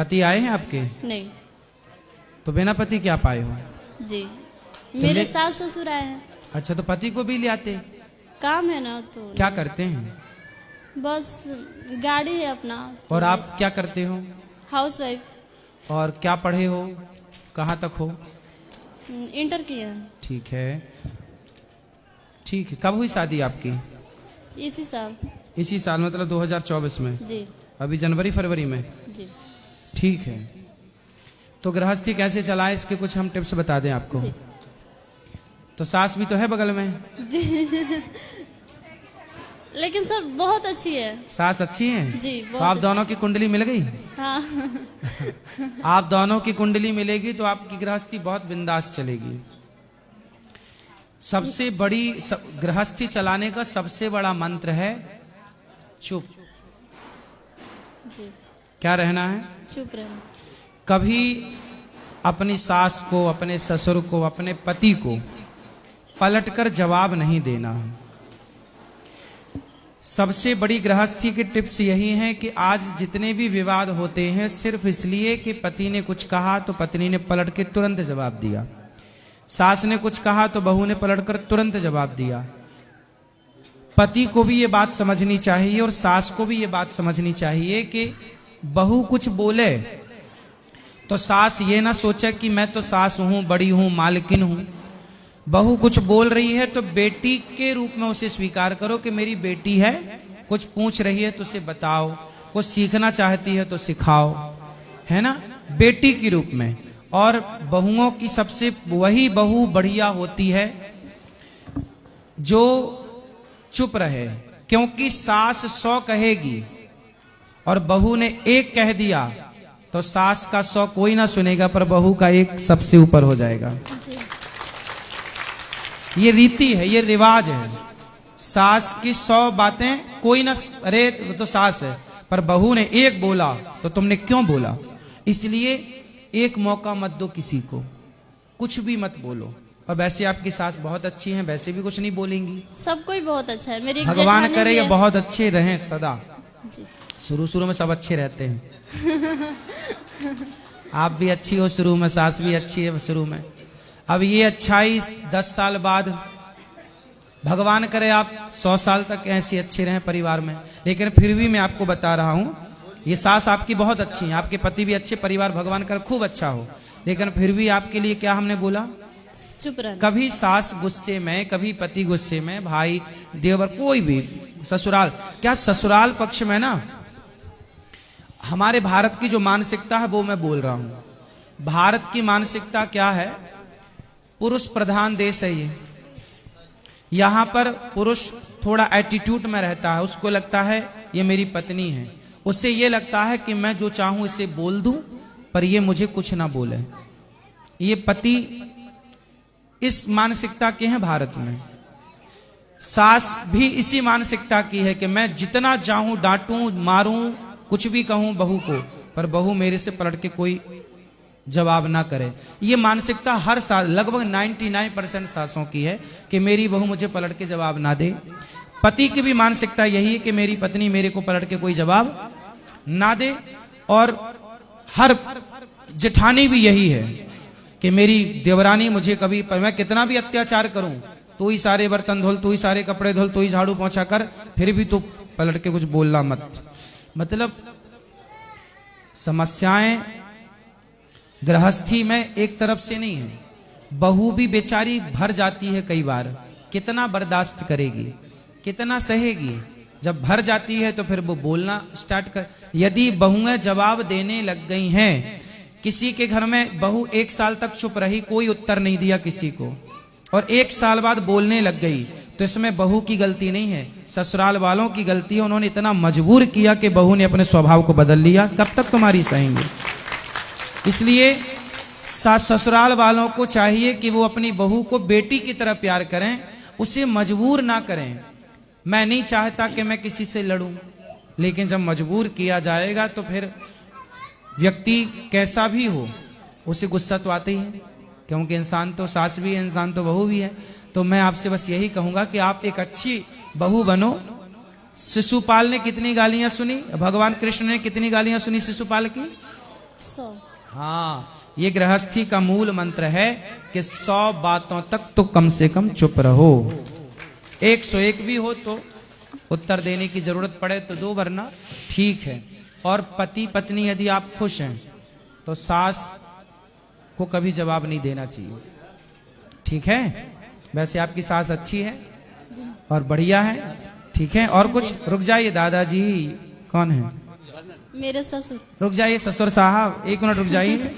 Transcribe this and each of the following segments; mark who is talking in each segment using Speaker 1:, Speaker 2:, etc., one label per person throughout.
Speaker 1: पति आए हैं आपके?
Speaker 2: नहीं
Speaker 1: तो बिना पति क्या पाए हो?
Speaker 2: जी, मेरे सास ससुर आए हैं।
Speaker 1: अच्छा, तो पति को भी ले आते?
Speaker 2: काम है ना तो।
Speaker 1: क्या करते हैं?
Speaker 2: बस गाड़ी है अपना तो।
Speaker 1: और आप क्या करते हो?
Speaker 2: House wife.
Speaker 1: और क्या पढ़े हो, कहाँ तक हो?
Speaker 2: इंटर किया है।
Speaker 1: ठीक है, ठीक है। कब हुई शादी आपकी?
Speaker 2: इसी साल।
Speaker 1: इसी साल, मतलब 2024 में?
Speaker 2: जी।
Speaker 1: अभी जनवरी फरवरी में?
Speaker 2: जी।
Speaker 1: ठीक है। तो गृहस्थी कैसे चलाए, इसके कुछ हम टिप्स बता दें आपको।
Speaker 2: जी।
Speaker 1: तो सास भी तो है बगल में?
Speaker 2: लेकिन सर बहुत अच्छी है।
Speaker 1: सास अच्छी है
Speaker 2: जी,
Speaker 1: तो आप दोनों की कुंडली मिल गई?
Speaker 2: हाँ।
Speaker 1: आप दोनों की कुंडली मिलेगी तो आपकी गृहस्थी बहुत बिंदास चलेगी। सबसे बड़ी गृहस्थी चलाने का सबसे बड़ा मंत्र है चुप।
Speaker 2: जी।
Speaker 1: क्या रहना है?
Speaker 2: चुप रहना।
Speaker 1: कभी अपनी सास को, अपने ससुर को, अपने पति को पलटकर जवाब नहीं देना। सबसे बड़ी गृहस्थी की टिप्स यही है कि आज जितने भी विवाद होते हैं सिर्फ इसलिए कि पति ने कुछ कहा तो पत्नी ने पलट के तुरंत जवाब दिया, सास ने कुछ कहा तो बहू ने पलटकर तुरंत जवाब दिया। पति को भी ये बात समझनी चाहिए और सास को भी ये बात समझनी चाहिए कि बहू कुछ बोले तो सास ये ना सोचे कि मैं तो सास हूं, बड़ी हूं, मालकिन हूं। बहू कुछ बोल रही है तो बेटी के रूप में उसे स्वीकार करो कि मेरी बेटी है, कुछ पूछ रही है तो उसे बताओ, कुछ सीखना चाहती है तो सिखाओ, है ना, बेटी के रूप में। और बहुओं की सबसे वही बहू बढ़िया होती है जो चुप रहे, क्योंकि सास 100 कहेगी और बहू ने 1 कह दिया तो सास का 100 कोई ना सुनेगा पर बहू का 1 सबसे ऊपर हो जाएगा। ये रीति है, ये रिवाज है। सास की 100 बातें कोई ना, अरे वो तो सास है, पर बहू ने 1 बोला तो तुमने क्यों बोला। इसलिए 1 मौका मत दो किसी को, कुछ भी मत बोलो। और वैसे आपकी सास बहुत अच्छी हैं, वैसे भी कुछ नहीं बोलेंगी।
Speaker 2: सब कोई बहुत अच्छा है। मेरी
Speaker 1: भगवान करे ये बहुत अच्छे रहें सदा।
Speaker 2: जी।
Speaker 1: शुरू में सब अच्छे रहते हैं। आप भी अच्छी हो शुरू में, सास भी अच्छी है शुरू में। अब ये अच्छाई 10 साल बाद, भगवान करे आप 100 साल तक ऐसे अच्छे रहें परिवार में। लेकिन फिर भी मैं आपको बता रहा हूं, ये सास आपकी बहुत अच्छी है, आपके पति भी अच्छे, परिवार भगवान करे खूब अच्छा हो। लेकिन फिर भी आपके लिए क्या हमने बोला?
Speaker 2: चुप रहना।
Speaker 1: कभी सास गुस्से में, कभी पति गुस्से में, भाई देवर कोई भी, ससुराल, क्या ससुराल पक्ष में ना हमारे भारत की जो मानसिकता है वो मैं बोल रहा हूं। भारत की मानसिकता क्या है? पुरुष प्रधान देश है ये। यहां पर पुरुष थोड़ा एटीट्यूड में रहता है, उसको लगता है ये मेरी पत्नी है, उससे ये लगता है कि मैं जो चाहूं इसे बोल दूं पर ये मुझे कुछ ना बोले। ये पति इस मानसिकता के हैं भारत में। सास भी इसी मानसिकता की है कि मैं जितना चाहूं डांटूं, मारूं, कुछ भी कहूं बहू को, पर बहू मेरे से पलट के कोई जवाब ना करे। ये मानसिकता हर साल लगभग 99% सासों की है कि मेरी बहू मुझे पलट के जवाब ना दे। पति की भी मानसिकता यही है कि मेरी पत्नी मेरे को पलट के कोई जवाब ना दे। और हर जेठानी भी यही है कि मेरी देवरानी मुझे कभी, पर मैं कितना भी अत्याचार करूं, तू ही सारे बर्तन धुल, तू ही सारे कपड़े धुल, तू ही झाड़ू पोंछा कर, फिर भी तू पलट के कुछ बोलना मत। मतलब समस्याएं गृहस्थी में एक तरफ से नहीं है, बहू भी बेचारी भर जाती है कई बार। कितना बर्दाश्त करेगी, कितना सहेगी। जब भर जाती है तो फिर वो बोलना स्टार्ट कर। यदि बहुएं जवाब देने लग गई हैं, किसी के घर में बहू 1 साल तक चुप रही, कोई उत्तर नहीं दिया किसी को, और 1 साल बाद बोलने लग गई, तो इसमें बहू की गलती नहीं है, ससुराल वालों की गलती है। उन्होंने इतना मजबूर किया कि बहू ने अपने स्वभाव को बदल लिया। कब तक तुम्हारी सहेंगे? इसलिए ससुराल वालों को चाहिए कि वो अपनी बहू को बेटी की तरह प्यार करें, उसे मजबूर ना करें। मैं नहीं चाहता कि मैं किसी से लड़ूं, लेकिन जब मजबूर किया जाएगा तो फिर व्यक्ति कैसा भी हो उसे गुस्सा तो आता ही है, क्योंकि इंसान तो सास भी है, इंसान तो बहू भी है। तो मैं आपसे बस यही कहूंगा कि आप एक अच्छी बहू बनो। शिशुपाल ने कितनी गालियां सुनी, भगवान कृष्ण ने कितनी गालियां सुनी शिशुपाल की?
Speaker 2: 100।
Speaker 1: हाँ, ये गृहस्थी का मूल मंत्र है कि 100 बातों तक तो कम से कम चुप रहो। 101 भी हो तो उत्तर देने की जरूरत पड़े तो दो, वरना ठीक है। और पति पत्नी यदि आप खुश हैं तो सास को कभी जवाब नहीं देना चाहिए, ठीक है। वैसे आपकी सास अच्छी है और बढ़िया है, ठीक है। और कुछ? रुक जाइए दादाजी, कौन है?
Speaker 2: मेरे ससुर।
Speaker 1: रुक जाइए ससुर साहब, 1 मिनट रुक जाइए,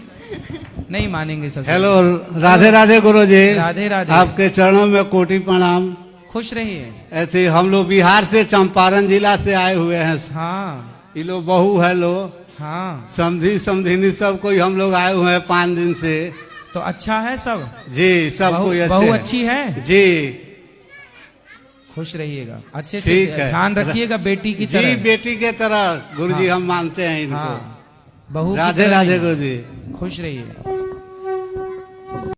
Speaker 1: नहीं मानेंगे ससुर।
Speaker 3: हेलो, राधे राधे गुरु जी।
Speaker 1: राधे राधे।
Speaker 3: आपके चरणों में कोटि प्रणाम।
Speaker 1: खुश रहिए।
Speaker 3: ऐसे हम लोग बिहार से चंपारण जिला से आए हुए हैं।
Speaker 1: हाँ
Speaker 3: ये लोग बहू है लो,
Speaker 1: हाँ,
Speaker 3: समधी समधिनी सब कोई हम लोग आए हुए हैं 5 दिन से।
Speaker 1: तो अच्छा है सब?
Speaker 3: जी, सब कोई अच्छे
Speaker 1: बहू
Speaker 3: हैं।
Speaker 1: अच्छी है
Speaker 3: जी,
Speaker 1: खुश रहिएगा, अच्छे से
Speaker 3: ठीक है।
Speaker 1: ध्यान रखिएगा बेटी की
Speaker 3: जी,
Speaker 1: तरह।
Speaker 3: बेटी के तरह गुरु जी
Speaker 1: हाँ।
Speaker 3: हम मानते हैं इनको।
Speaker 1: हाँ, बहू की
Speaker 3: राधे
Speaker 1: तरह
Speaker 3: राधे
Speaker 1: नहीं।
Speaker 3: गुरु जी।
Speaker 1: खुश रहिए।